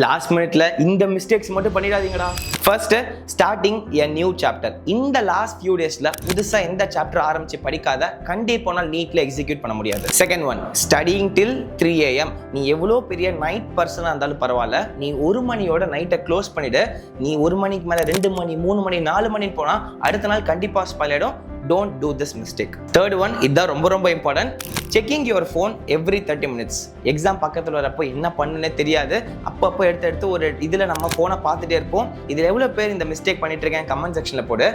Last மினிட்ல இந்த mistakes மட்டும் பண்ணிடாதீங்கடா. First, starting a new chapter. இந்த லாஸ்ட் ஃபியூ டேஸ்ல புதுசா எந்த சாப்டர் ஆரம்பிச்சு படிக்காத கண்டிப்பா போனால் நீட்ல எக்ஸிக்யூட் பண்ண முடியாது. Second one, studying till 3 AM. நீ எவ்வளோ பெரிய நைட் பர்சனா இருந்தாலும் பரவாயில்ல, நீ 1 மணியோட நைட்டை க்ளோஸ் பண்ணிடு. நீ 1 மணிக்கு மேல 2 மணி 3 மணி 4 மணி போனா அடுத்த நாள் கண்டிப்பா ஸ்பாயில் ஆயிடும். Don't do this mistake. Third one, இதுதான் ரொம்ப important. Checking your phone every 30 minutes. Exam பக்கத்தில் வரப்போ என்ன பண்ணுன்னே தெரியாது. அப்பப்போ எடுத்து ஒரு இதில் நம்ம ஃபோனை பார்த்துட்டே இருப்போம். இதில் எவ்வளோ பேர் இந்த மிஸ்டேக் பண்ணிட்டு இருக்கேன் கமெண்ட் செக்ஷனில் போடு.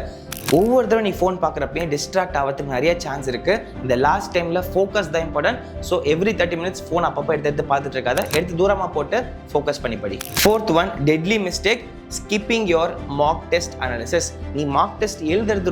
ஒவ்வொரு தடவை நீ ஃபோன் பார்க்குறப்பையும் டிஸ்ட்ராக்ட் ஆகிறதுக்கு நிறைய சான்ஸ் இருக்குது. இந்த லாஸ்ட் டைமில் ஃபோக்கஸ் தான் important. So every 30 minutes phone அப்பப்போ எடுத்து பார்த்துட்டு இருக்காத, எடுத்து தூரமாக போட்டு ஃபோக்கஸ் பண்ணி படி. Fourth one, deadly mistake, skipping your mark test analysis. நீ மார்க் டெஸ்ட் எழுதுறது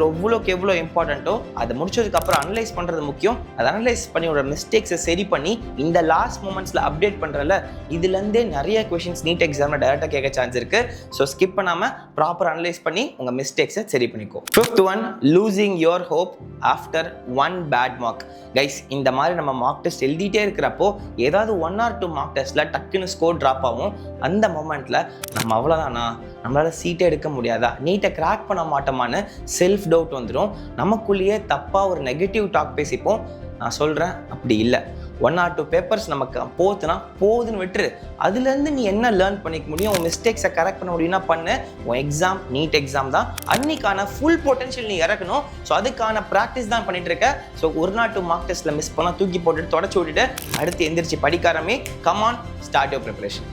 எவ்வளோ இம்பார்ட்டன்ட்டோ அதை முடிச்சதுக்கு அப்புறம் அனலைஸ் பண்ணுறது முக்கியம். அதை அனலைஸ் பண்ணி ஒரு மிஸ்டேக்ஸை சரி பண்ணி இந்த லாஸ்ட் மூமெண்ட்ஸில் அப்டேட் பண்ணுறல, இதுலேருந்தே நிறைய கொஷின்ஸ் நீட் எக்ஸாமில் டேரெக்டாக கேட்க சான்ஸ் இருக்குது. ஸோ ஸ்கிப் பண்ணாமல் ப்ராப்பர் அனலைஸ் பண்ணி உங்கள் மிஸ்டேக்ஸை சரி பண்ணிக்கோ. Fifth one, losing your hope after 1 bad mark. Guys, இந்த மாதிரி நம்ம மார்க் டெஸ்ட் எழுதிட்டே இருக்கிறப்போ ஏதாவது 1 or 2 மார்க் டெஸ்ட்டில் டக்குன்னு ஸ்கோர் ட்ராப் ஆகும். அந்த மொமெண்ட்டில் நம்ம அவ்வளோதானா, நம்மளால் சீட்டே எடுக்க முடியாதா, நீட்டை கிராக் பண்ண மாட்டோமான்னு செல்ஃப் டவுட் வந்துடும். நமக்குள்ளேயே தப்பாக ஒரு நெகட்டிவ் டாக் பேசிப்போம். நான் சொல்கிறேன், அப்படி இல்லை. 1 or 2 பேப்பர்ஸ் நமக்கு போகுதுன்னு விட்டுரு. அதுலேருந்து நீ என்ன லேர்ன் பண்ணிக்க முடியும், உன் மிஸ்டேக்ஸை கரெக்ட் பண்ண முடியும்னா பண்ணு. உன் எக்ஸாம் நீட் எக்ஸாம் தான், அன்னைக்கான ஃபுல் பொட்டன்ஷியல் நீ இறக்கணும். ஸோ அதுக்கான ப்ராக்டிஸ் தான் பண்ணிட்டு இருக்க. ஸோ 1 or 2 மார்க் டெஸ்ட்டில் மிஸ் பண்ணால் தூக்கி போட்டுட்டு தொடச்சி விட்டுட்டு அடுத்து எந்திரிச்சு படிக்காரமே. Come on, start your preparation.